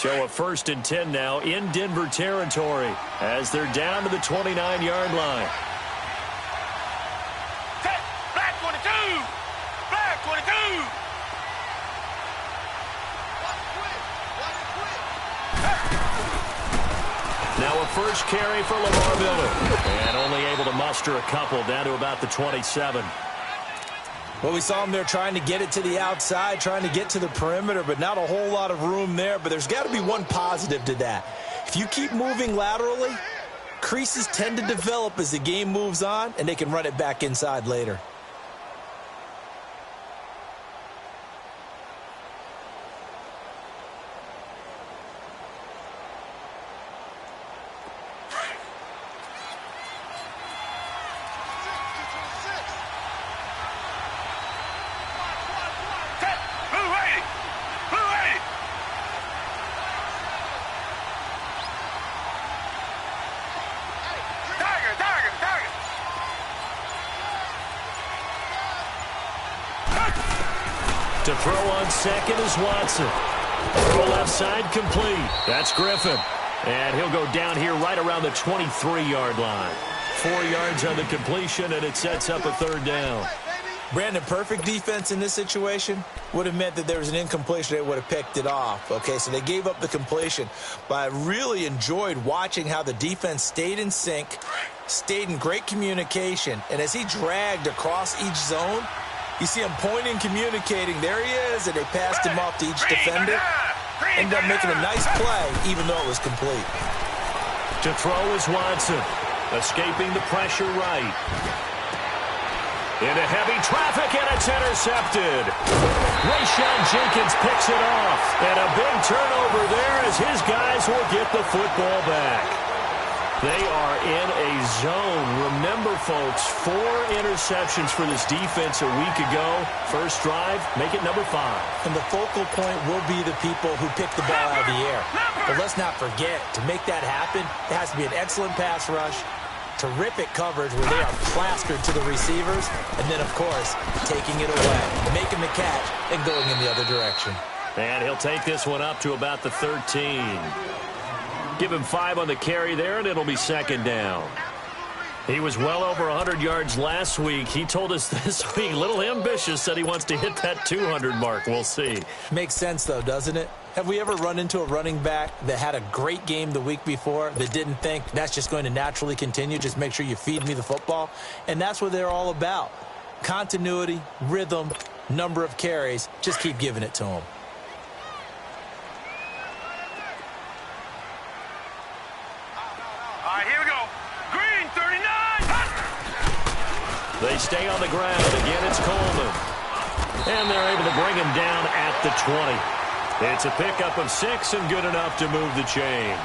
So a 1st and 10 now in Denver territory as they're down to the 29-yard line. Black 22! Black 22! Now a first carry for Lamar Miller. And only able to muster a couple down to about the 27. Well, we saw him there trying to get it to the outside, trying to get to the perimeter, but not a whole lot of room there. But there's got to be one positive to that. If you keep moving laterally, creases tend to develop as the game moves on, and they can run it back inside later. To throw on second is Watson. Throw left side complete. That's Griffin. And he'll go down here right around the 23-yard line. 4 yards on the completion, and it sets up a 3rd down. Brandon, perfect defense in this situation would have meant that there was an incompletion. They would have picked it off. Okay, so they gave up the completion. But I really enjoyed watching how the defense stayed in sync, stayed in great communication. And as he dragged across each zone, you see him pointing, communicating. There he is, and they passed him off to each defender. Ended up making a nice play, even though it was complete. To throw is Watson, escaping the pressure right. Into heavy traffic, and it's intercepted. Rayshon Jenkins picks it off. And a big turnover there as his guys will get the football back. They are in a zone. Remember, folks, 4 interceptions for this defense a week ago. First drive, make it number 5. And the focal point will be the people who pick the ball out of the air. But let's not forget, to make that happen, it has to be an excellent pass rush, terrific coverage where they are plastered to the receivers, and then, of course, taking it away, making the catch, and going in the other direction. And he'll take this one up to about the 13. Give him 5 on the carry there, and it'll be 2nd down. He was well over 100 yards last week. He told us this week, a little ambitious, said he wants to hit that 200 mark. We'll see. Makes sense, though, doesn't it? Have we ever run into a running back that had a great game the week before that didn't think that's just going to naturally continue? Just make sure you feed me the football. And that's what they're all about. Continuity, rhythm, number of carries. Just keep giving it to them. They stay on the ground. Again, it's Coleman. And they're able to bring him down at the 20. It's a pickup of 6 and good enough to move the chains.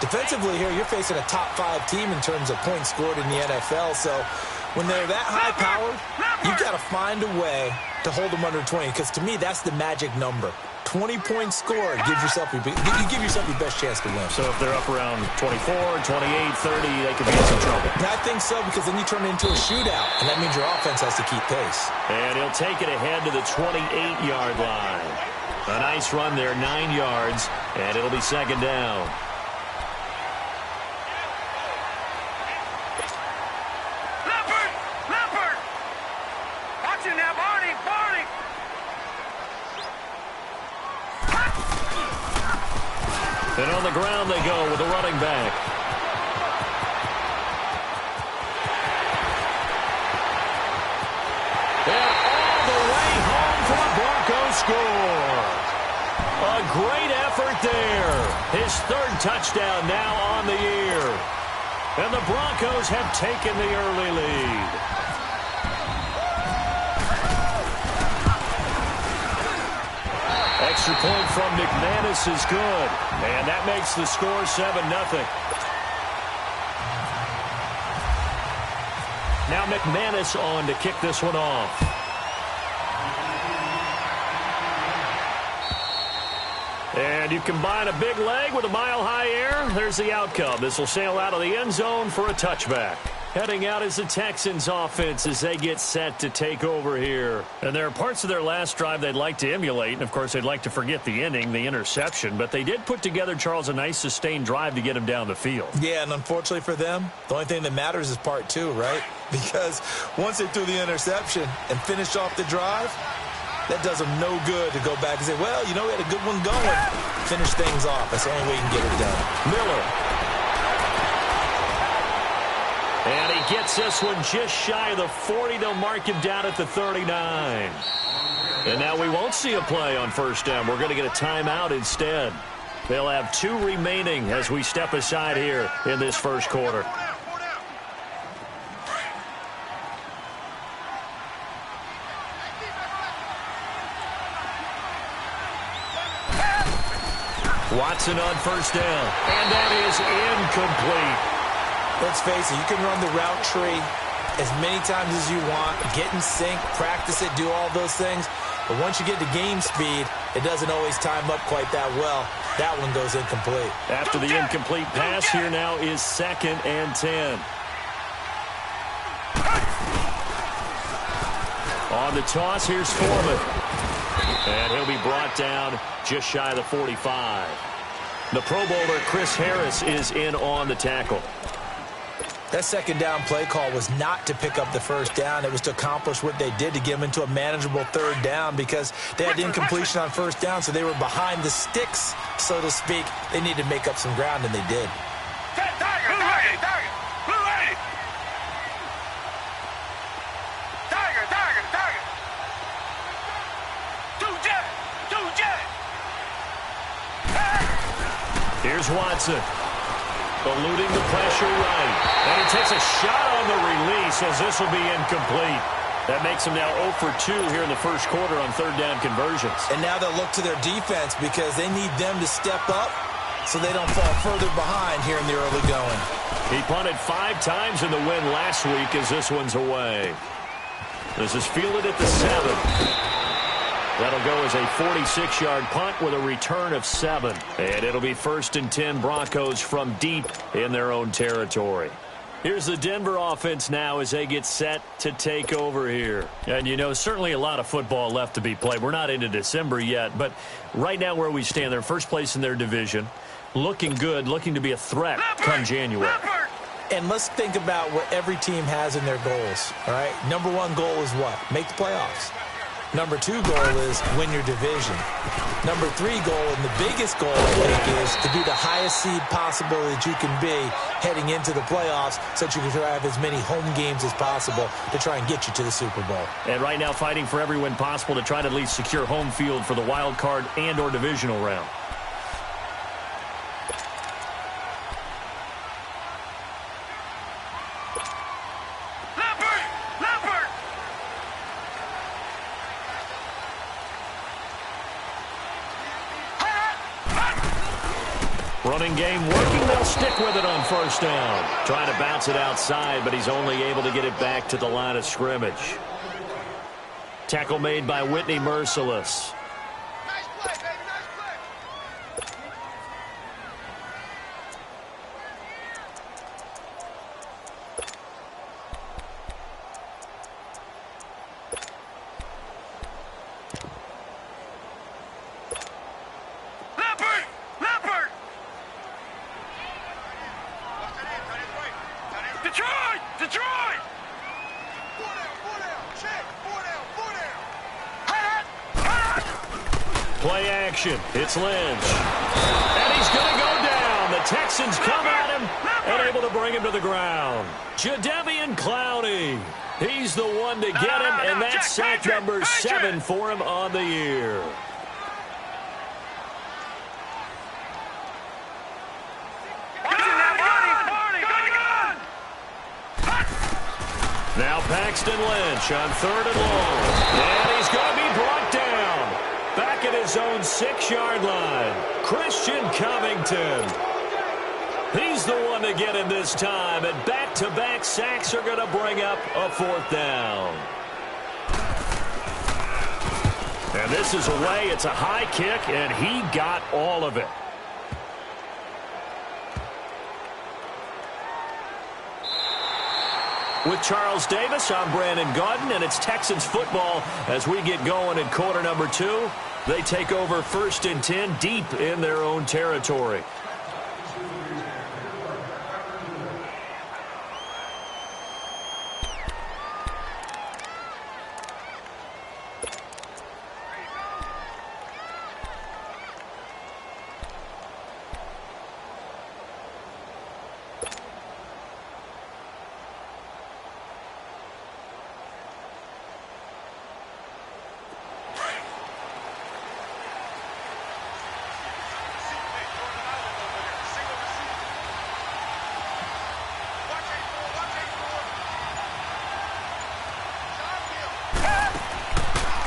Defensively here, you're facing a top 5 team in terms of points scored in the NFL. So when they're that high-powered, you've got to find a way to hold them under 20. Because to me, that's the magic number. 20 points scored, you give yourself your best chance to win. So if they're up around 24, 28, 30, they could be in some trouble. And I think so, because then you turn it into a shootout, and that means your offense has to keep pace. And he'll take it ahead to the 28-yard line. A nice run there, 9 yards, and it'll be 2nd down. Leopard! Watch it now, Barney! And on the ground they go with the running back. And all the way home for the Broncos score. A great effort there. His 3rd touchdown now on the year. And the Broncos have taken the early lead. Extra point from McManus is good. And that makes the score 7-0. Now McManus on to kick this one off. And you combine a big leg with a mile-high air. There's the outcome. This will sail out of the end zone for a touchback. Heading out is the Texans offense as they get set to take over here. And there are parts of their last drive they'd like to emulate. And, of course, they'd like to forget the ending, the interception. But they did put together, Charles, a nice sustained drive to get them down the field. Yeah, and unfortunately for them, the only thing that matters is part two, right? Because once they threw the interception and finished off the drive, that does them no good to go back and say, well, you know, we had a good one going. Finish things off. That's the only way you can get it done. Miller. And he gets this one just shy of the 40. They'll mark him down at the 39. And now we won't see a play on first down. We're going to get a timeout instead. They'll have 2 remaining as we step aside here in this first quarter. Watson on first down. And that is incomplete. Let's face it, you can run the route tree as many times as you want, get in sync, practice it, do all those things. But once you get to game speed, it doesn't always time up quite that well. That one goes incomplete. After the incomplete pass, here now is 2nd and 10. On the toss, here's Foreman. And he'll be brought down just shy of the 45. The Pro Bowler, Chris Harris, is in on the tackle. That second down play call was not to pick up the first down. It was to accomplish what they did to get them into a manageable third down because they had incompletion on first down, so they were behind the sticks, so to speak. They needed to make up some ground, and they did. Here's Watson. Eluding the pressure right. And he takes a shot on the release as this will be incomplete. That makes him now 0 for 2 here in the first quarter on third down conversions. And now they'll look to their defense because they need them to step up so they don't fall further behind here in the early going. He punted 5 times in the win last week as this one's away. This is fielded at the 7. That'll go as a 46-yard punt with a return of 7. And it'll be 1st and 10 Broncos from deep in their own territory. Here's the Denver offense now as they get set to take over here. And, you know, certainly a lot of football left to be played. We're not into December yet, but right now where we stand, they're first place in their division. Looking good, looking to be a threat come January. And let's think about what every team has in their goals, all right? Number 1 goal is what? Make the playoffs. Number 2 goal is win your division. Number 3 goal, and the biggest goal, I think, is to be the highest seed possible that you can be heading into the playoffs so that you can have as many home games as possible to try and get you to the Super Bowl. And right now fighting for every win possible to try to at least secure home field for the wild card and or divisional round. Running game working. They'll stick with it on first down. Trying to bounce it outside, but he's only able to get it back to the line of scrimmage. Tackle made by Whitney Merciless. Nice play, baby. Nice play. Detroit! 4 down, check, 4 down. Play action. It's Lynch. And he's going to go down. The Texans come at him and able to bring him to the ground. Jadeveon Clowney. He's the one to get him, and that's sack number 7 for him on the year. Now Paxton Lynch on 3rd and long. And he's going to be brought down. Back at his own 6-yard line. Christian Covington. He's the one to get him this time. And back-to-back sacks are going to bring up a 4th down. And this is away. It's a high kick, and he got all of it. With Charles Davis, I'm Brandon Gaudin, and it's Texans football as we get going in quarter number 2. They take over 1st and 10 deep in their own territory.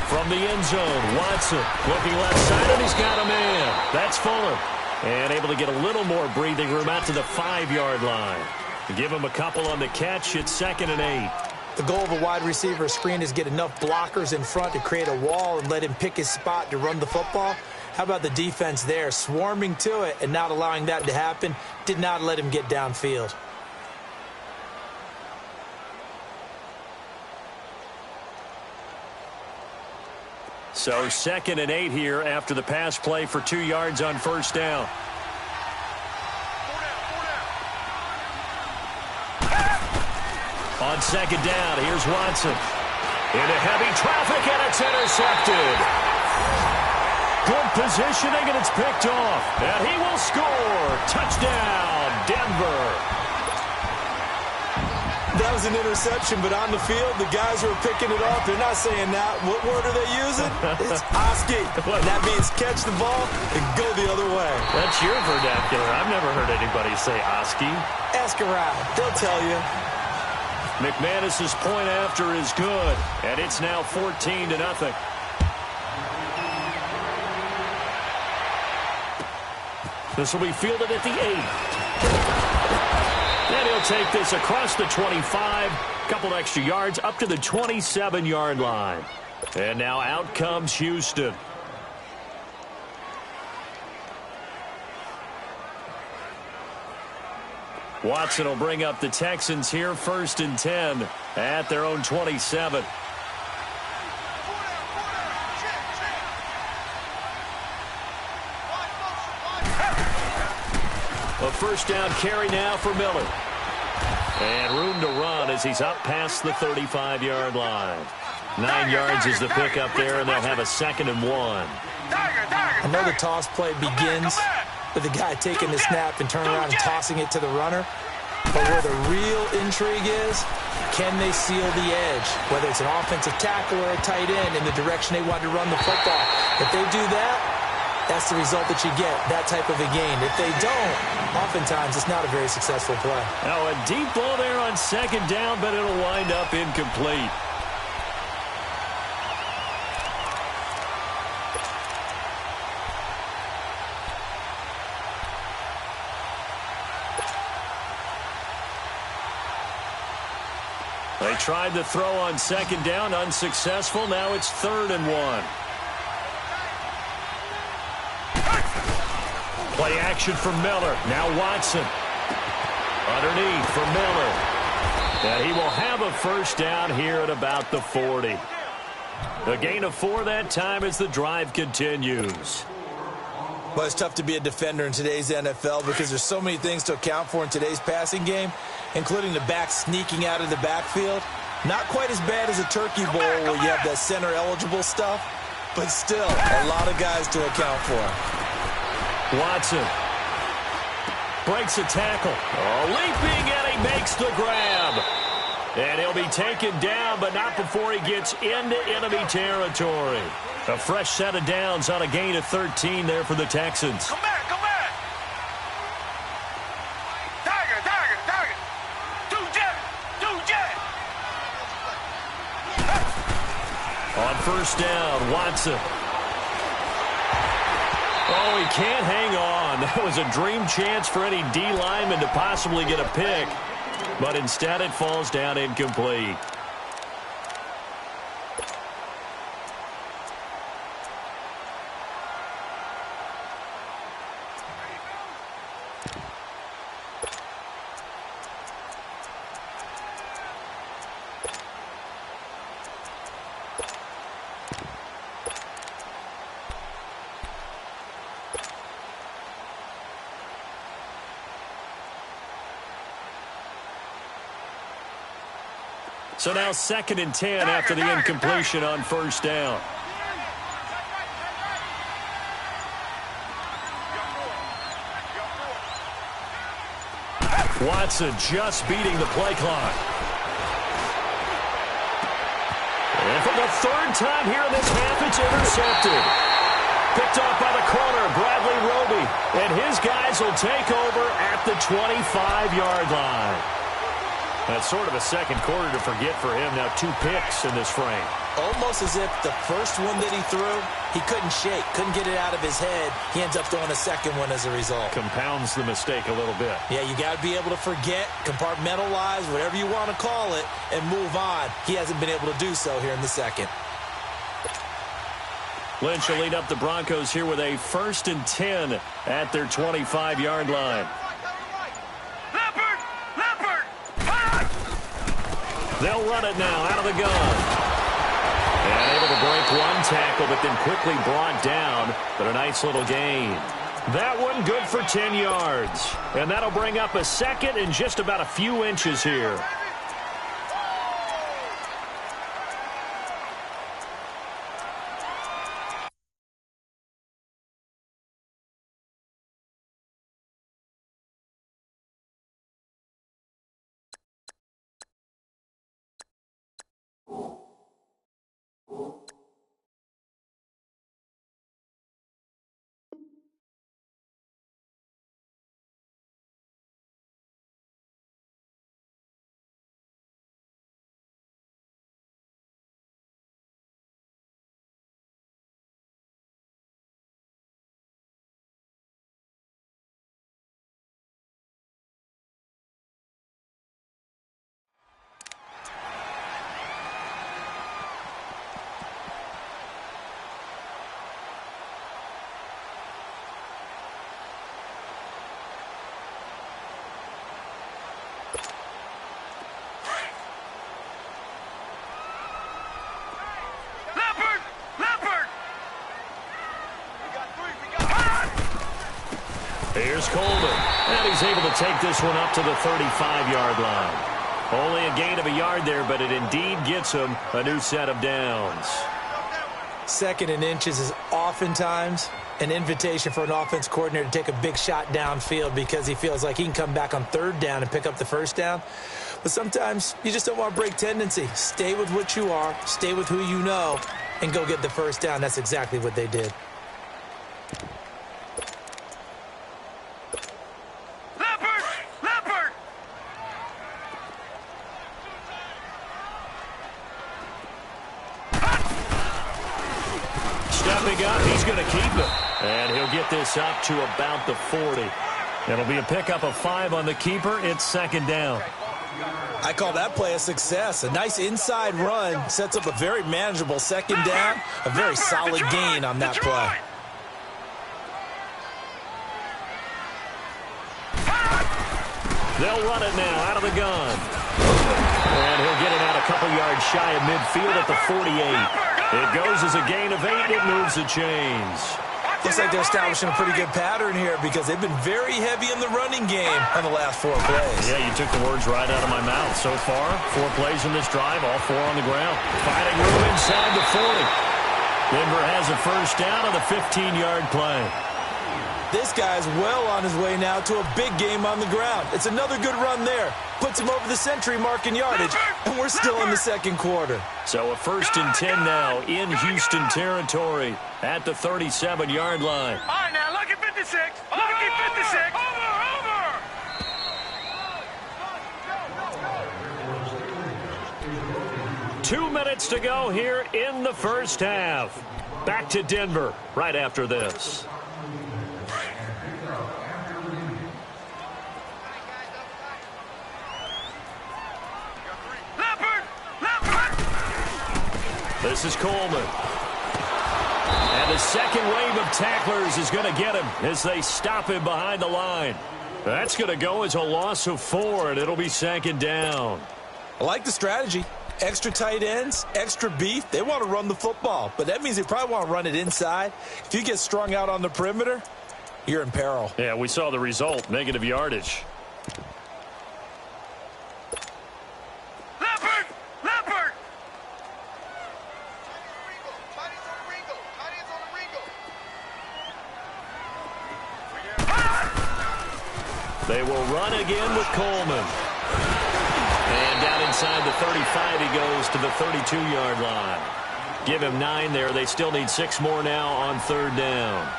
From the end zone, Watson looking left side, and he's got a man. That's Fuller. And able to get a little more breathing room out to the 5-yard line. Give him a couple on the catch. It's 2nd and 8. The goal of a wide receiver screen is get enough blockers in front to create a wall and let him pick his spot to run the football. How about the defense there, swarming to it and not allowing that to happen? Did not let him get downfield. So 2nd and 8 here after the pass play for 2 yards on 1st down. On 2nd down, here's Watson. Into heavy traffic, and it's intercepted. Good positioning, and it's picked off. And he will score. Touchdown, Denver. That was an interception, but on the field, the guys who are picking it off, they're not saying that. What word are they using? It's Oski. That means catch the ball and go the other way. That's your vernacular. I've never heard anybody say Oski. Ask around. They'll tell you. McManus's point after is good, and it's now 14-0. This will be fielded at the 8. And he'll take this across the 25, couple extra yards up to the 27-yard line. And now out comes Houston. Watson will bring up the Texans here, 1st and 10 at their own 27. A 1st down carry now for Miller. And room to run as he's up past the 35-yard line. 9 yards is the pickup there, and they'll have a 2nd and 1. I know the toss play begins with the guy taking the snap and turning around and tossing it to the runner. But where the real intrigue is, can they seal the edge? Whether it's an offensive tackle or a tight end in the direction they want to run the football. If they do that, that's the result that you get, that type of a gain. If they don't, oftentimes it's not a very successful play. Now a deep ball there on 2nd down, but it'll wind up incomplete. They tried to throw on 2nd down, unsuccessful. Now it's 3rd and 1. Play action for Miller. Now Watson. Underneath for Miller. And he will have a 1st down here at about the 40. A gain of 4 that time as the drive continues. Well, it's tough to be a defender in today's NFL because there's so many things to account for in today's passing game, including the back sneaking out of the backfield. Not quite as bad as a turkey bowl where you have that center-eligible stuff, but still a lot of guys to account for. Watson breaks a tackle. Oh, leaping, and he makes the grab. And he'll be taken down, but not before he gets into enemy territory. A fresh set of downs on a gain of 13 there for the Texans. Come back, come back. Tiger, tiger, tiger. Two jet. On 1st down, Watson. Oh, he can't hang on. That was a dream chance for any D lineman to possibly get a pick. But instead it falls down incomplete. So now 2nd and 10 after the incompletion on first down. Watson just beating the play clock. And for the 3rd time here in this half, it's intercepted. Picked off by the corner, Bradley Roby. And his guys will take over at the 25-yard line. That's sort of a second quarter to forget for him. Now 2 picks in this frame. Almost as if the first one that he threw, he couldn't shake, couldn't get it out of his head. He ends up throwing a second one as a result. Compounds the mistake a little bit. Yeah, you got to be able to forget, compartmentalize, whatever you want to call it, and move on. He hasn't been able to do so here in the second. Lynch will lead up the Broncos here with a 1st and 10 at their 25-yard line. They'll run it now out of the gun. And able to break one tackle, but then quickly brought down. But a nice little gain. That one good for 10 yards. And that'll bring up a 2nd and just about a few inches here. Here's Coleman, and he's able to take this one up to the 35-yard line. Only a gain of a yard there, but it indeed gets him a new set of downs. 2nd and inches is oftentimes an invitation for an offense coordinator to take a big shot downfield because he feels like he can come back on 3rd down and pick up the 1st down. But sometimes you just don't want to break tendency. Stay with what you are, stay with who you know, and go get the 1st down. That's exactly what they did. Up, he's going to keep it. And he'll get this up to about the 40. It'll be a pickup of 5 on the keeper. It's 2nd down. I call that play a success. A nice inside run sets up a very manageable 2nd down. A very solid gain on that play. They'll run it now out of the gun. And he'll get it out a couple yards shy of midfield at the 48. It goes as a gain of 8. It moves the chains. Looks like they're establishing a pretty good pattern here because they've been very heavy in the running game on the last 4 plays. Yeah, you took the words right out of my mouth. So far, 4 plays in this drive, all 4 on the ground. Finding room inside the 40. Denver has a 1st down on the 15-yard play. This guy's well on his way now to a big game on the ground. It's another good run there. Puts him over the century mark in yardage, and we're still in the 2nd quarter. So a 1st and 10 now in Houston territory at the 37-yard line. All right, now look at 56. Look at 56. 2 minutes to go here in the 1st half. Back to Denver right after this. This is Coleman. And the second wave of tacklers is going to get him as they stop him behind the line. That's going to go as a loss of 4, and it'll be 2nd down. I like the strategy. Extra tight ends, extra beef. They want to run the football, but that means they probably want to run it inside. If you get strung out on the perimeter, you're in peril. Yeah, we saw the result, negative yardage. They will run again with Coleman. And down inside the 35, he goes to the 32-yard line. Give him 9 there. They still need 6 more now on 3rd down.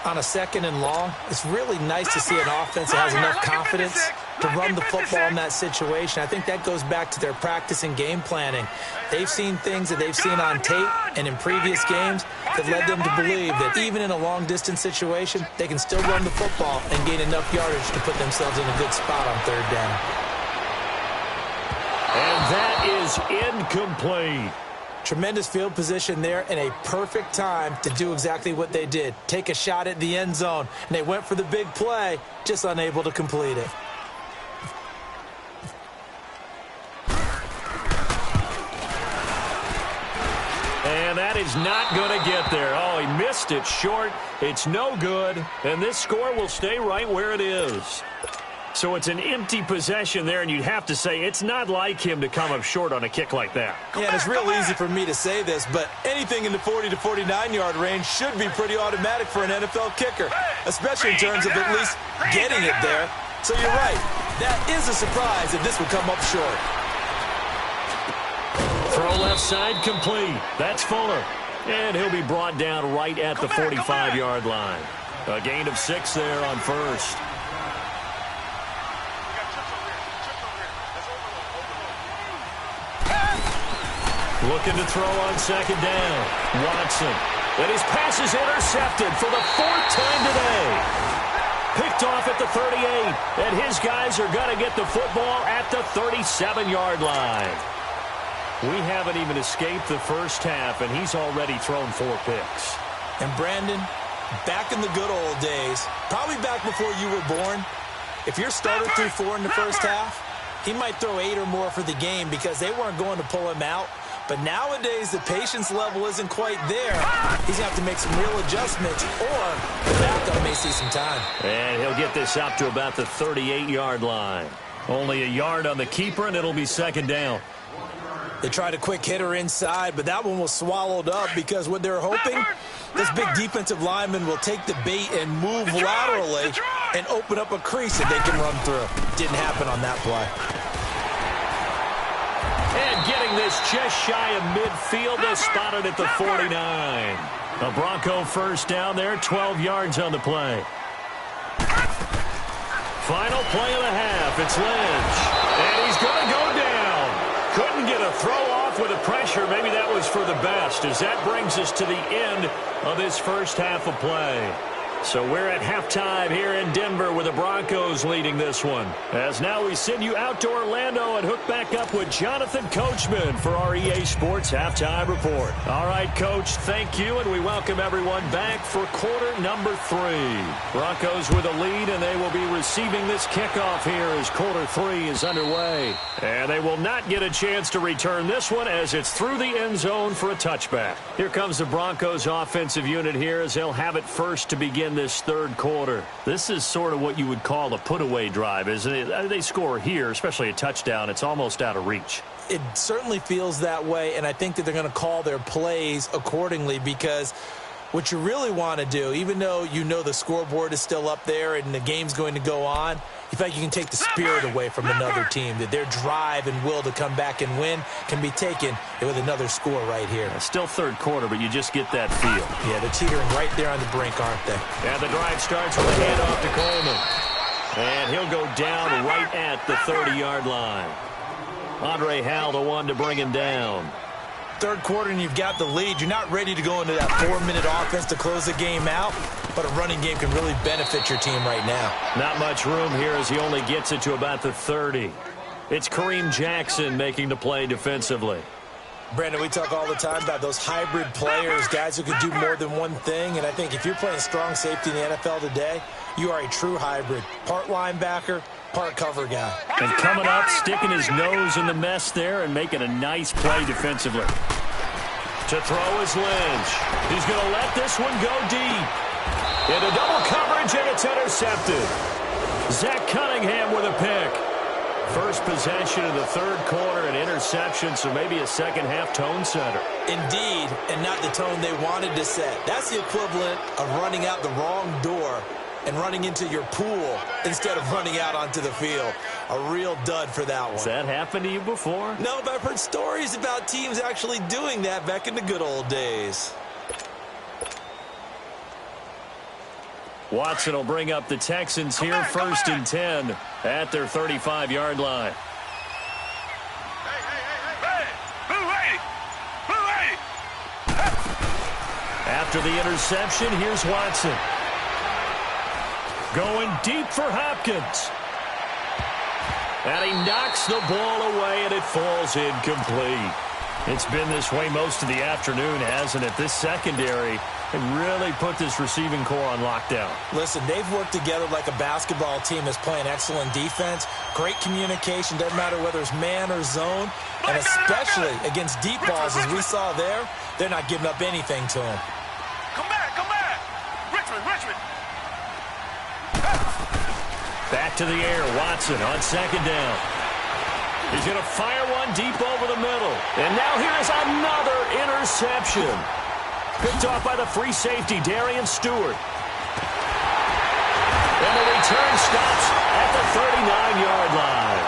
On a 2nd and long, it's really nice to see an offense that has enough confidence to run the football in that situation. I think that goes back to their practice and game planning. They've seen things that they've seen on tape and in previous games that led them to believe that even in a long-distance situation, they can still run the football and gain enough yardage to put themselves in a good spot on 3rd down. And that is incomplete. Tremendous field position there and a perfect time to do exactly what they did. Take a shot at the end zone. And they went for the big play, just unable to complete it. And that is not going to get there. Oh, he missed it short. It's no good. And this score will stay right where it is. So it's an empty possession there, and you'd have to say it's not like him to come up short on a kick like that. Yeah, and it's real easy for me to say this, but anything in the 40 to 49-yard range should be pretty automatic for an NFL kicker, especially in terms of at least getting it there. So you're right. That is a surprise if this would come up short. Throw left side complete. That's Fuller. And he'll be brought down right at the 45-yard line. A gain of 6 there on 1st. Looking to throw on 2nd down. Watson. And his pass is intercepted for the 4th time today. Picked off at the 38. And his guys are going to get the football at the 37-yard line. We haven't even escaped the first half, and he's already thrown 4 picks. And Brandon, back in the good old days, probably back before you were born, if your starter threw 4 in the first half, he might throw 8 or more for the game because they weren't going to pull him out. But nowadays, the patience level isn't quite there. He's going to have to make some real adjustments, or the backup may see some time. And he'll get this up to about the 38-yard line. Only a yard on the keeper, and it'll be 2nd down. They tried a quick hitter inside, but that one was swallowed up because what they're hoping, this big defensive lineman will take the bait and move laterally and open up a crease that they can run through. Didn't happen on that play. And getting this just shy of midfield, they spotted at the 49. A Bronco first down there, 12 yards on the play. Final play of the half, it's Lynch. And he's going to go down. Couldn't get a throw off with the pressure. Maybe that was for the best, as that brings us to the end of this first half of play. So we're at halftime here in Denver with the Broncos leading this one. As now we send you out to Orlando and hook back up with Jonathan Coachman for our EA Sports Halftime Report. All right, Coach, thank you, and we welcome everyone back for quarter number 3. Broncos with a lead, and they will be receiving this kickoff here as quarter 3 is underway. And they will not get a chance to return this one as it's through the end zone for a touchback. Here comes the Broncos offensive unit here as they'll have it first to begin this 3rd quarter. This is sort of what you would call a put-away drive, isn't it? They score here, especially a touchdown. It's almost out of reach. It certainly feels that way, and I think that they're going to call their plays accordingly because what you really want to do, even though you know the scoreboard is still up there and the game's going to go on, you feel like you can take the spirit away from another team, that their drive and will to come back and win can be taken with another score right here. Still 3rd quarter, but you just get that feel. Yeah, they're teetering right there on the brink, aren't they? And the drive starts with a handoff to Coleman. And he'll go down right at the 30-yard line. Andre Howell, the one to bring him down. 3rd quarter and you've got the lead. You're not ready to go into that 4-minute offense to close the game out, but a running game can really benefit your team right now. Not much room here as he only gets it to about the 30. It's Kareem Jackson making the play defensively. Brandon, we talk all the time about those hybrid players, guys who can do more than one thing, and I think if you're playing strong safety in the NFL today, you are a true hybrid. Part linebacker, part cover guy. And coming up, sticking his nose in the mess there and making a nice play defensively. To throw is Lynch. He's going to let this one go deep. Into double coverage, and it's intercepted. Zach Cunningham with a pick. First possession of the 3rd quarter, an interception, so maybe a second-half tone setter. Indeed, and not the tone they wanted to set. That's the equivalent of running out the wrong door and running into your pool instead of running out onto the field. A real dud for that one. Has that happened to you before? No, but I've heard stories about teams actually doing that back in the good old days. Watson will bring up the Texans here, first and 10 at their 35-yard line. After the interception, here's Watson. Going deep for Hopkins. And he knocks the ball away, and it falls incomplete. It's been this way most of the afternoon, hasn't it? This secondary really put this receiving core on lockdown. Listen, they've worked together like a basketball team that's playing excellent defense. Great communication, doesn't matter whether it's man or zone. And especially against deep balls, as we saw there, they're not giving up anything to them. Come back. Richmond. Back to the air, Watson on second down. He's going to fire one deep over the middle. And now here is another interception. Picked off by the free safety, Darian Stewart. And the return stops at the 39-yard line.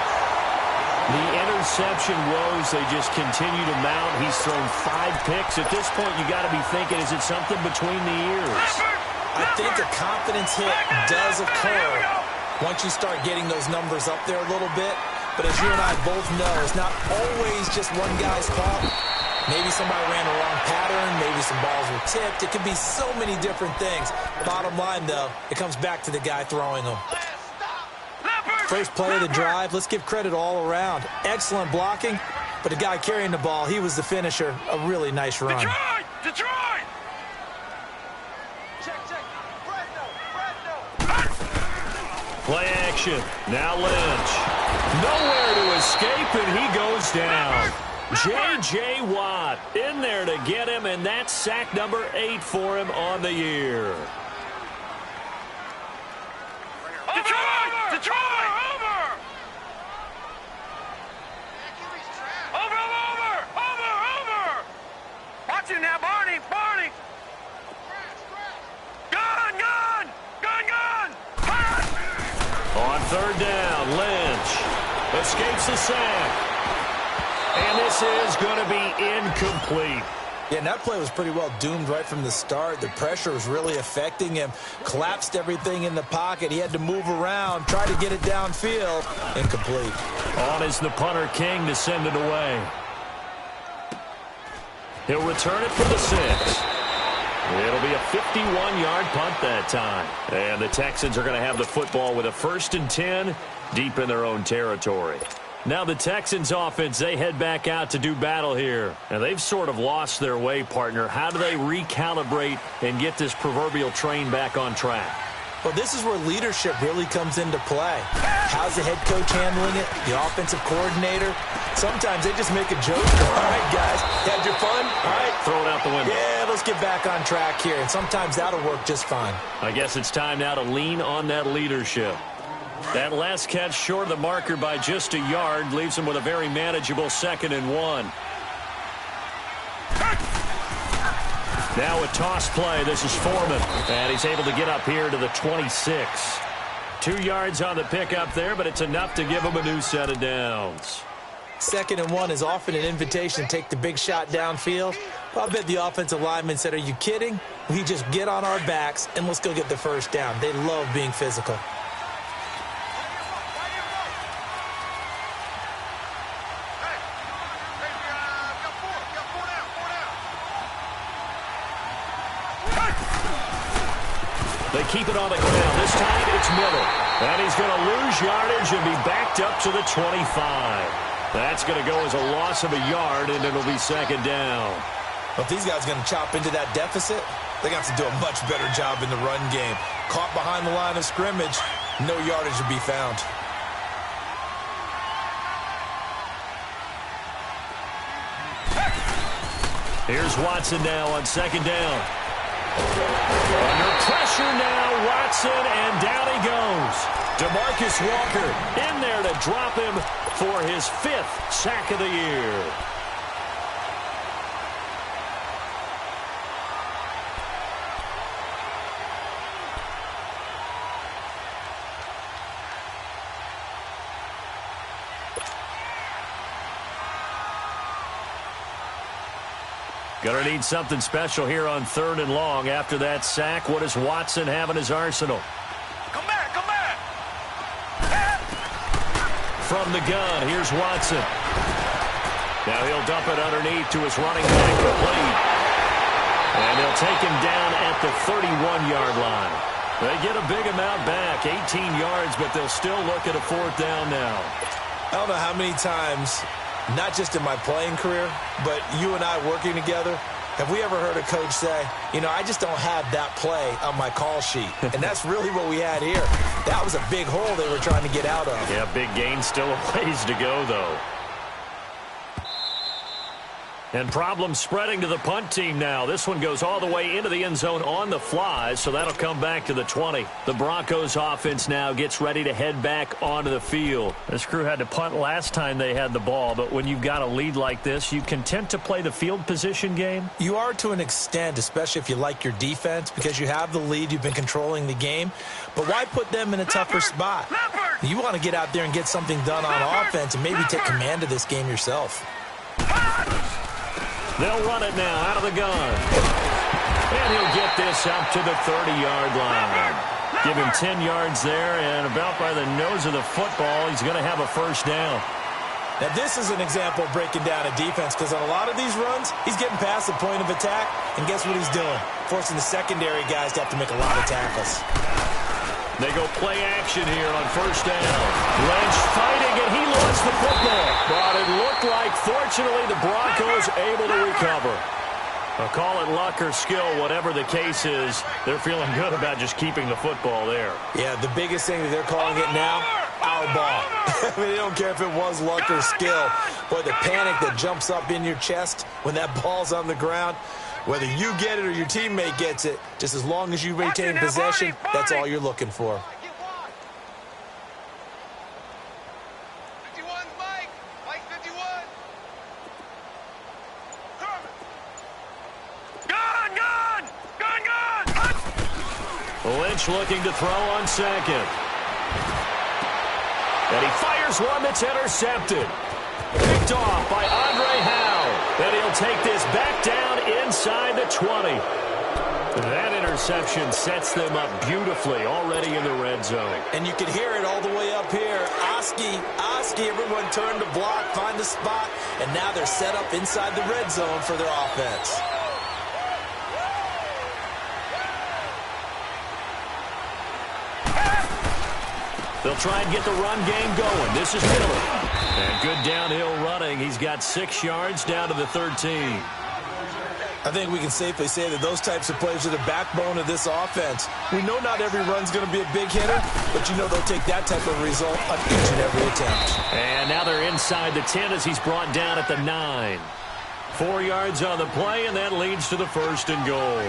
The interception woes, they just continue to mount. He's thrown 5 picks. At this point, you got to be thinking, is it something between the ears? I think a confidence hit does occur once you start getting those numbers up there a little bit. But as you and I both know, it's not always just one guy's fault. Maybe somebody ran the wrong pattern. Maybe some balls were tipped. It could be so many different things. Bottom line, though, it comes back to the guy throwing them. First play of the drive, let's give credit all around. Excellent blocking, but the guy carrying the ball, he was the finisher. A really nice run. Detroit! Check. Play action. Now Lynch. Nowhere to escape, and he goes down. J.J. Watt in there to get him, and that's sack number 8 for him on the year. Detroit! Over! Watch him now, Barney! Gun! On third down, Lynch escapes the sack. And this is going to be incomplete. Yeah, and that play was pretty well doomed right from the start. The pressure was really affecting him. Collapsed everything in the pocket. He had to move around, try to get it downfield. Incomplete. On is the punter, King, to send it away. He'll return it for the 6. It'll be a 51-yard punt that time. And the Texans are going to have the football with a 1st and 10 deep in their own territory. Now the Texans offense, they head back out to do battle here. And they've sort of lost their way, partner. How do they recalibrate and get this proverbial train back on track? Well, this is where leadership really comes into play. How's the head coach handling it? The offensive coordinator? Sometimes they just make a joke. All right, guys, had your fun? All right. Throw it out the window. Yeah, let's get back on track here. And sometimes that'll work just fine. I guess it's time now to lean on that leadership. That last catch short of the marker by just a yard leaves him with a very manageable 2nd and 1. Now a toss play. This is Foreman. And he's able to get up here to the 26. 2 yards on the pickup there, but it's enough to give him a new set of downs. 2nd and 1 is often an invitation to take the big shot downfield. Well, I bet the offensive lineman said, are you kidding? We just get on our backs and let's go get the first down. They love being physical. They keep it on the ground. This time it's middle. And he's going to lose yardage and be backed up to the 25. That's going to go as a loss of a yard, and it'll be 2nd down. Well, if these guys are going to chop into that deficit, they're going to have to do a much better job in the run game. Caught behind the line of scrimmage, no yardage to be found. Here's Watson now on 2nd down. Under pressure now, Watson, and down he goes. DeMarcus Walker in there to drop him for his 5th sack of the year. Gonna need something special here on 3rd and long. After that sack, what does Watson have in his arsenal? Come back, come back. From the gun, here's Watson. Now he'll dump it underneath to his running back, complete. And they'll take him down at the 31-yard line. They get a big amount back, 18 yards, but they'll still look at a 4th down now. I don't know how many times, not just in my playing career, but you and I working together, have we ever heard a coach say, you know, I just don't have that play on my call sheet. And that's really what we had here. That was a big hole they were trying to get out of. Yeah, big gain, still a ways to go, though. And problems spreading to the punt team now. This one goes all the way into the end zone on the fly, so that'll come back to the 20. The Broncos offense now gets ready to head back onto the field. This crew had to punt last time they had the ball, but when you've got a lead like this, you content to play the field position game? You are to an extent, especially if you like your defense, because you have the lead, you've been controlling the game. But why put them in a tougher spot? You want to get out there and get something done on offense and maybe take command of this game yourself. They'll run it now out of the gun. And he'll get this out to the 30-yard line. Give him 10 yards there, and about by the nose of the football, he's going to have a 1st down. Now, this is an example of breaking down a defense, because on a lot of these runs, he's getting past the point of attack, and guess what he's doing? Forcing the secondary guys to have to make a lot of tackles. They go play action here on 1st down. Lynch fighting, and he lost the football. But it looked like, fortunately, the Broncos able to recover. I'll call it luck or skill, whatever the case is. They're feeling good about just keeping the football there. Yeah, the biggest thing that they're calling it now, our ball. I mean, they don't care if it was luck or skill. Boy, the panic that jumps up in your chest when that ball's on the ground, whether you get it or your teammate gets it, just as long as you retain possession, that's all you're looking for. 51, Mike. Mike 51. Gun, gun. Gun, gun. Lynch looking to throw on 2nd. And he fires one that's intercepted. Picked off by Andre Howe. And he'll take this back down inside the 20. That interception sets them up beautifully already in the red zone. And you can hear it all the way up here. Oski, everyone turned to block, find the spot, and now they're set up inside the red zone for their offense. They'll try and get the run game going. This is Miller. And good downhill running. He's got 6 yards down to the 13. I think we can safely say that those types of plays are the backbone of this offense. We know not every run's going to be a big hitter, but you know they'll take that type of result on each and every attempt. And now they're inside the 10 as he's brought down at the 9. 4 yards on the play, and that leads to the 1st and goal.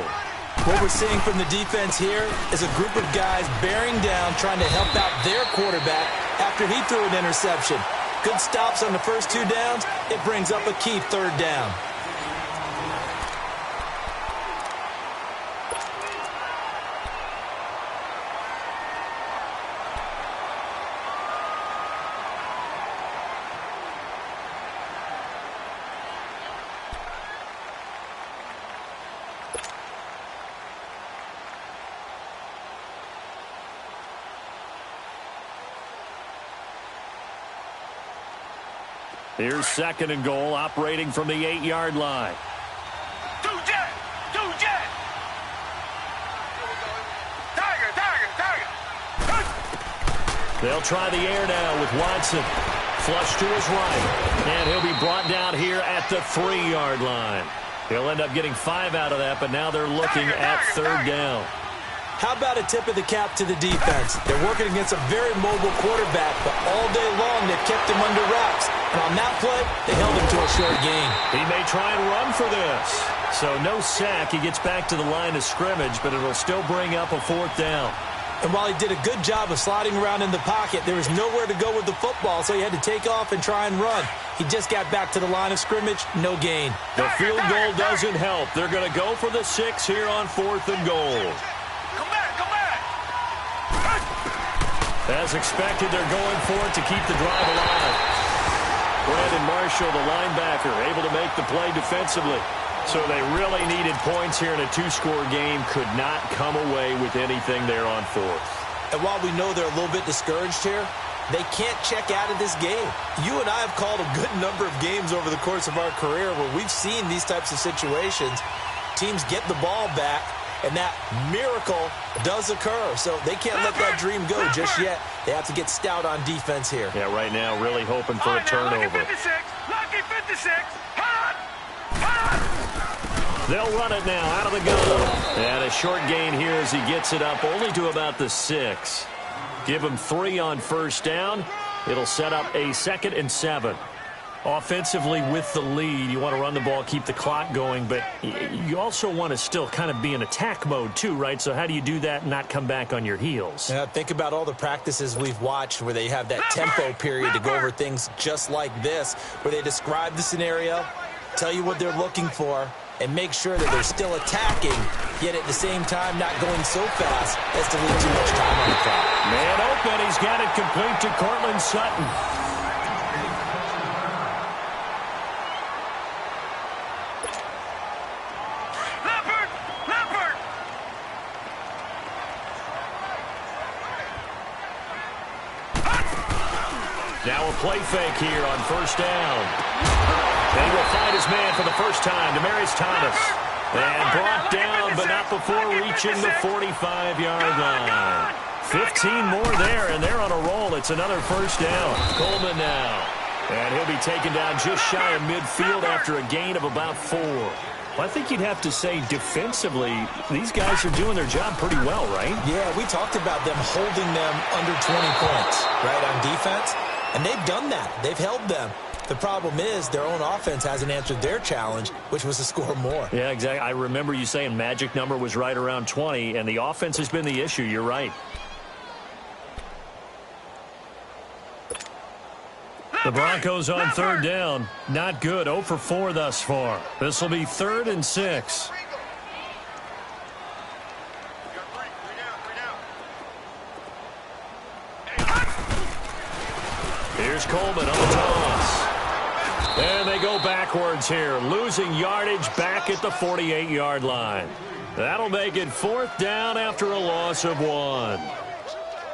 What we're seeing from the defense here is a group of guys bearing down, trying to help out their quarterback after he threw an interception. Good stops on the first 2 downs. It brings up a key 3rd down. Here's 2nd and goal, operating from the 8-yard line. Two jet. Tiger. They'll try the air now with Watson. Flush to his right. And he'll be brought down here at the 3-yard line. He'll end up getting 5 out of that, but now they're looking at 3rd down. How about a tip of the cap to the defense? They're working against a very mobile quarterback, but all day long they've kept him under wraps. And on that play, they held him to a short gain. He may try and run for this. So no sack. He gets back to the line of scrimmage, but it'll still bring up a 4th down. And while he did a good job of sliding around in the pocket, there was nowhere to go with the football, so he had to take off and try and run. He just got back to the line of scrimmage, no gain. The field goal doesn't help. They're going to go for the 6 here on 4th and goal. Come back. As expected, they're going for it to keep the drive alive. Brandon Marshall, the linebacker, able to make the play defensively. So they really needed points here in a two-score game. Could not come away with anything there on fourth. And while we know they're a little bit discouraged here, they can't check out of this game. You and I have called a good number of games over the course of our career where we've seen these types of situations. Teams get the ball back, and that miracle does occur. So they can't let that dream go just yet. They have to get stout on defense here. Yeah, right now really hoping for a turnover. Lucky 56. They'll run it now out of the gun. And a short gain here as he gets it up only to about the 6. Give him 3 on first down. It'll set up a 2nd and 7. Offensively with the lead, you want to run the ball, keep the clock going, but you also want to still kind of be in attack mode too, right? So how do you do that and not come back on your heels? Yeah, think about all the practices we've watched where they have that tempo period to go over things just like this, where they describe the scenario, tell you what they're looking for, and make sure that they're still attacking, yet at the same time not going so fast as to leave too much time on the clock. Man open, he's got it complete to Cortland Sutton. Now a play fake here on first down. They will find his man for the first time, Demaryius Thomas. And brought down, but not before reaching the 45-yard line. 15 more there, and they're on a roll. It's another first down. Coleman now. And he'll be taken down just shy of midfield after a gain of about 4. Well, I think you'd have to say defensively, these guys are doing their job pretty well, right? Yeah, we talked about them holding them under 20 points, right, on defense. And they've done that. They've held them. The problem is their own offense hasn't answered their challenge, which was to score more. Yeah, exactly. I remember you saying magic number was right around 20, and the offense has been the issue. You're right. The Broncos on third down. Not good. 0 for 4 thus far. This will be 3rd and 6. Here's Coleman on the toss. And they go backwards here, losing yardage back at the 48-yard line. That'll make it 4th down after a loss of 1.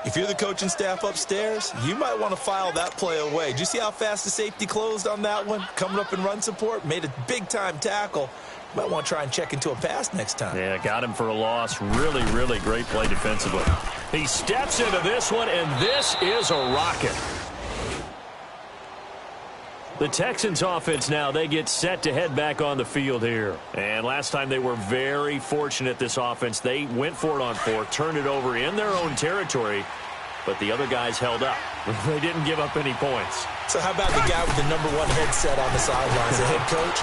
If you're the coaching staff upstairs, you might want to file that play away. Did you see how fast the safety closed on that one? Coming up in run support, made a big-time tackle. Might want to try and check into a pass next time. Yeah, got him for a loss. Really, really great play defensively. He steps into this one, and this is a rocket. The Texans offense now, they get set to head back on the field here. And last time they were very fortunate, this offense. They went for it on 4, turned it over in their own territory, but the other guys held up. They didn't give up any points. So how about the guy with the #1 headset on the sidelines, the head coach?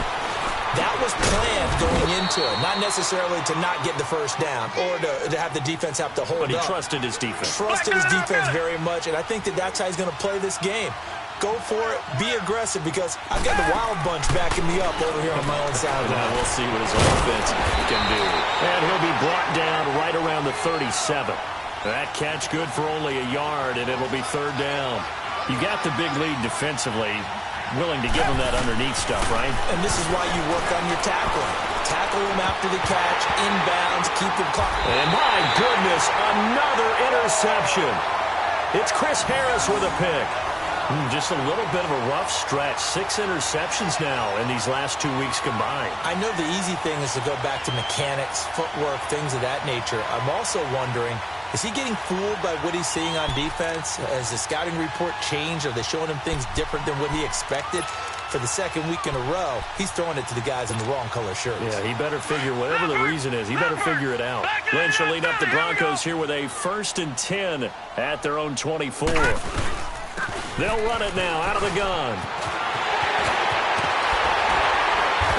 That was planned going into it, not necessarily to not get the first down or to have the defense have to hold up. But he trusted his defense. Trusted his defense very much, and I think that that's how he's going to play this game. Go for it. Be aggressive because I've got the wild bunch backing me up over here on my own sideline. Now we'll see what his offense can do. And he'll be brought down right around the 37. That catch good for only a yard, and it'll be 3rd down. You got the big lead defensively. Willing to give him that underneath stuff, right? And this is why you work on your tackling. Tackle him after the catch, inbounds, keep him caught. And my goodness, another interception. It's Chris Harris with a pick. Just a little bit of a rough stretch. 6 interceptions now in these last 2 weeks combined. I know the easy thing is to go back to mechanics, footwork, things of that nature. I'm also wondering, is he getting fooled by what he's seeing on defense? Has the scouting report changed? Are they showing him things different than what he expected? For the 2nd week in a row, he's throwing it to the guys in the wrong color shirts. Yeah, he better figure, whatever the reason is, he better figure it out. Lynch will lead up the Broncos here with a 1st and 10 at their own 24. They'll run it now out of the gun.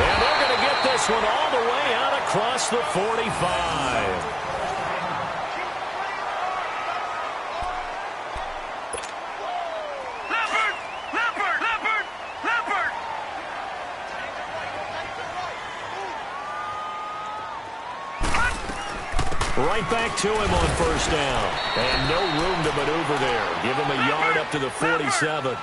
And they're going to get this one all the way out across the 45. Right back to him on first down. And no room to maneuver there. Give him a yard up to the 47.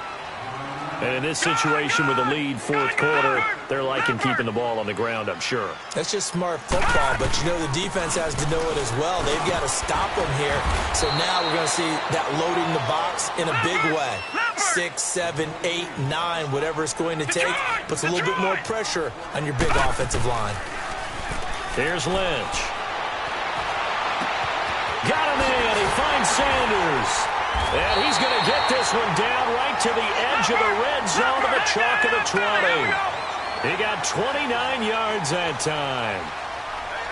And in this situation with the lead fourth quarter, they're liking keeping the ball on the ground, I'm sure. That's just smart football, but you know the defense has to know it as well. They've got to stop them here. So now we're going to see that loading the box in a big way. 6, 7, 8, 9, whatever it's going to take, puts a little bit more pressure on your big offensive line. Here's Lynch. Got him in. He finds Sanders. And he's going to get this one down right to the edge of the red zone of the chalk of the 20. He got 29 yards that time.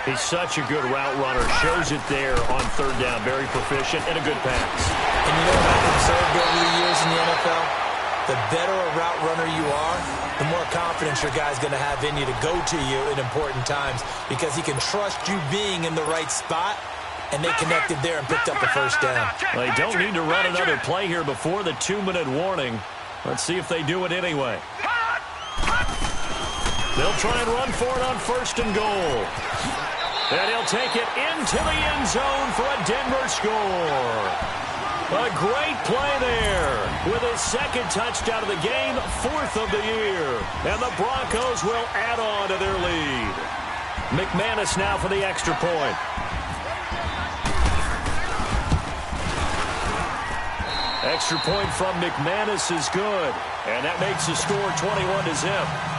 He's such a good route runner. Shows it there on third down. Very proficient and a good pass. And you know what I've observed over the years in the NFL? The better a route runner you are, the more confidence your guy's going to have in you to go to you in important times because he can trust you being in the right spot. And they connected there and picked up the first down. They don't need to run another play here before the 2-minute warning. Let's see if they do it anyway. They'll try and run for it on first and goal. And he'll take it into the end zone for a Denver score. A great play there with his second touchdown of the game, fourth of the year. And the Broncos will add on to their lead. McManus now for the extra point. Extra point from McManus is good. And that makes the score 21-0.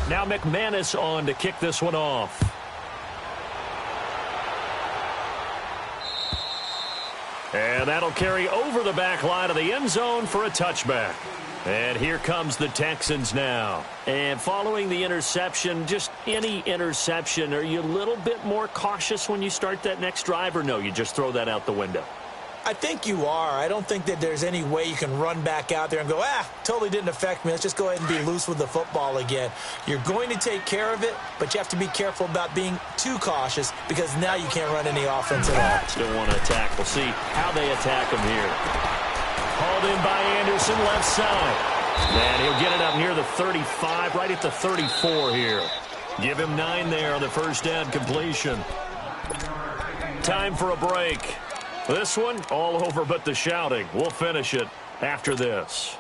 Now McManus on to kick this one off. And that'll carry over the back line of the end zone for a touchback. And here comes the Texans now. And following the interception, just any interception, are you a little bit more cautious when you start that next drive, or no, you just throw that out the window? I think you are. I don't think that there's any way you can run back out there and go, totally didn't affect me. Let's just go ahead and be loose with the football again. You're going to take care of it, but you have to be careful about being too cautious because now you can't run any offense at all. Still want to attack. We'll see how they attack him here. Hauled in by Anderson, left side. And he'll get it up near the 35, right at the 34 here. Give him 9 there on the first down completion. Time for a break. This one, all over but the shouting. We'll finish it after this.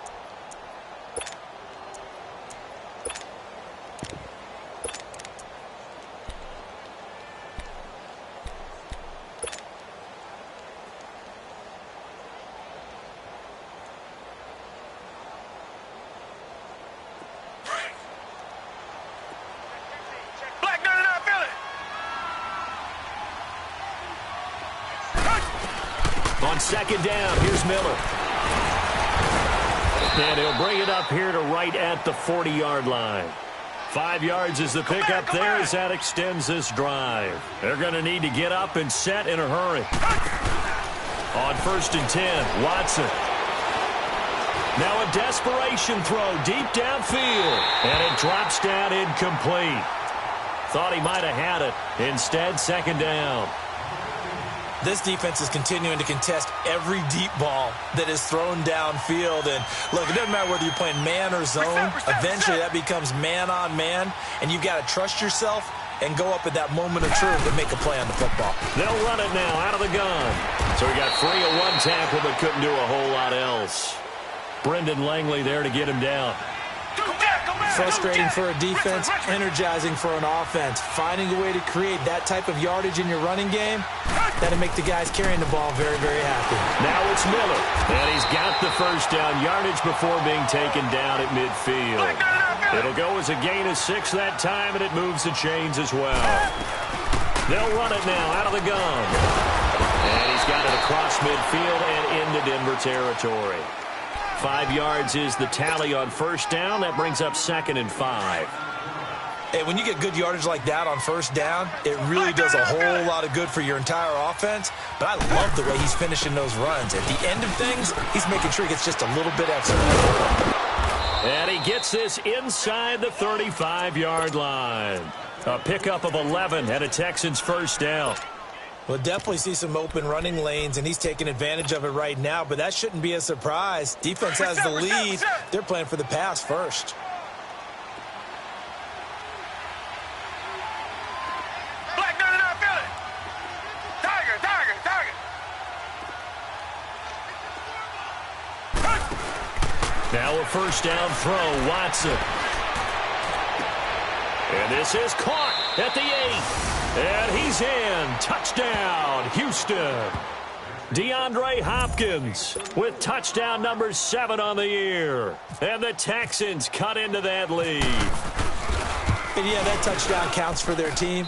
On second down, here's Miller. And he'll bring it up here to right at the 40-yard line. 5 yards is the pickup there as that extends this drive. They're going to need to get up and set in a hurry. On first and 10, Watson. Now a desperation throw deep downfield. And it drops down incomplete. Thought he might have had it. Instead, second down. This defense is continuing to contest every deep ball that is thrown downfield. And look, it doesn't matter whether you're playing man or zone. Eventually, that becomes man on man. And you've got to trust yourself and go up at that moment of truth and make a play on the football. They'll run it now out of the gun. So he got free of one tackle but couldn't do a whole lot else. Brendan Langley there to get him down. Frustrating for a defense, energizing for an offense. Finding a way to create that type of yardage in your running game, that'll make the guys carrying the ball very, very happy. Now it's Miller, and he's got the first down yardage before being taken down at midfield. It'll go as a gain of 6 that time, and it moves the chains as well. They'll run it now out of the gun. And he's got it across midfield and into Denver territory. 5 yards is the tally on first down. That brings up 2nd and 5. Hey, when you get good yardage like that on first down, it really does a whole lot of good for your entire offense. But I love the way he's finishing those runs. At the end of things, he's making sure he gets just a little bit extra. And he gets this inside the 35-yard line. A pickup of 11 and a Texans first down. We'll definitely see some open running lanes, and he's taking advantage of it right now, but that shouldn't be a surprise. Defense has the lead. They're playing for the pass first. Black 99, feel it. Tiger, tiger, tiger. Now a first down throw, Watson. And this is caught at the 8. And he's in. Touchdown, Houston. DeAndre Hopkins with touchdown number 7 on the year. And the Texans cut into that lead. And yeah, that touchdown counts for their team,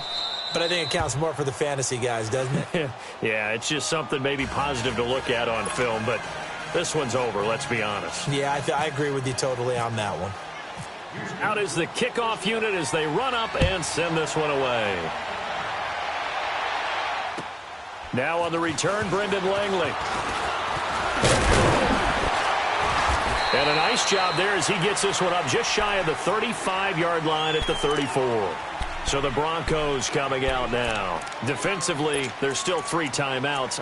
but I think it counts more for the fantasy guys, doesn't it? Yeah, it's just something maybe positive to look at on film, but this one's over, let's be honest. Yeah, I agree with you totally on that one. Out is the kickoff unit as they run up and send this one away. Now on the return, Brendan Langley. And a nice job there as he gets this one up just shy of the 35-yard line at the 34. So the Broncos coming out now. Defensively, there's still 3 timeouts.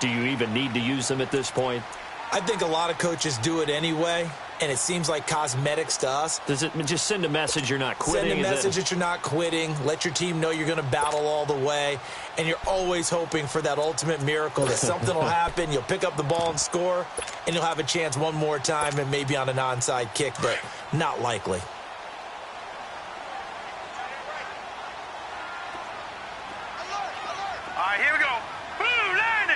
Do you even need to use them at this point? I think a lot of coaches do it anyway, and it seems like cosmetics to us. Does it just send a message you're not quitting? Send a message that you're not quitting. Let your team know you're going to battle all the way, and you're always hoping for that ultimate miracle that something will happen. You'll pick up the ball and score, and you'll have a chance one more time and maybe on an onside kick, but not likely. All right, here we go. Blue 90.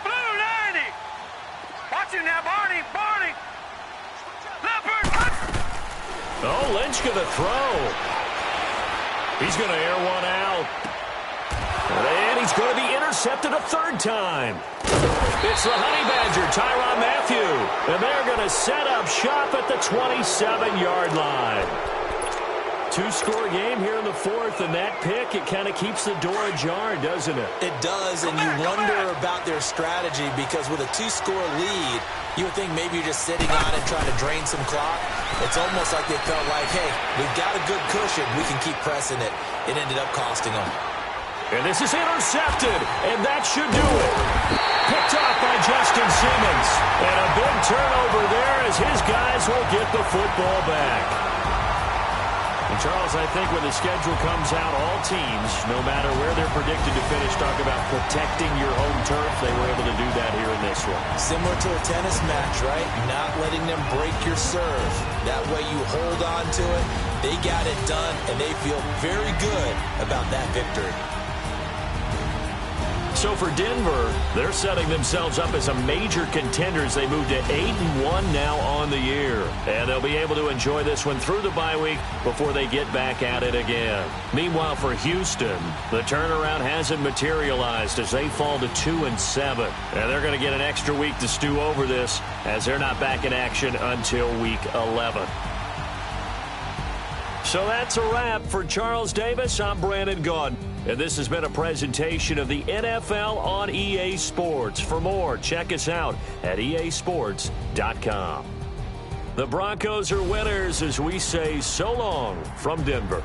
Blue 90. Watch it now, Barney. Barney. Leopard. Oh, Lynch going to throw. He's going to air one out. And he's going to be intercepted a 3rd time. It's the Honey Badger, Tyrann Mathieu. And they're going to set up shop at the 27-yard line. 2-score game here in the 4th, and that pick, it kind of keeps the door ajar, doesn't it? It does, and you wonder about their strategy because with a 2-score lead, you would think maybe you're just sitting on it trying to drain some clock. It's almost like they felt like, hey, we've got a good cushion. We can keep pressing it. It ended up costing them. And this is intercepted, and that should do it. Picked off by Justin Simmons. And a big turnover there as his guys will get the football back. And Charles, I think when the schedule comes out, all teams, no matter where they're predicted to finish, talk about protecting your home turf. They were able to do that here in this one. Similar to a tennis match, right? Not letting them break your serve. That way you hold on to it. They got it done, and they feel very good about that victory. So for Denver, they're setting themselves up as a major contender as they move to 8-1 now on the year. And they'll be able to enjoy this one through the bye week before they get back at it again. Meanwhile, for Houston, the turnaround hasn't materialized as they fall to 2-7. And they're going to get an extra week to stew over this as they're not back in action until week 11. So that's a wrap for Charles Davis. I'm Brandon Gaudin. And this has been a presentation of the NFL on EA Sports. For more, check us out at easports.com. The Broncos are winners as we say so long from Denver.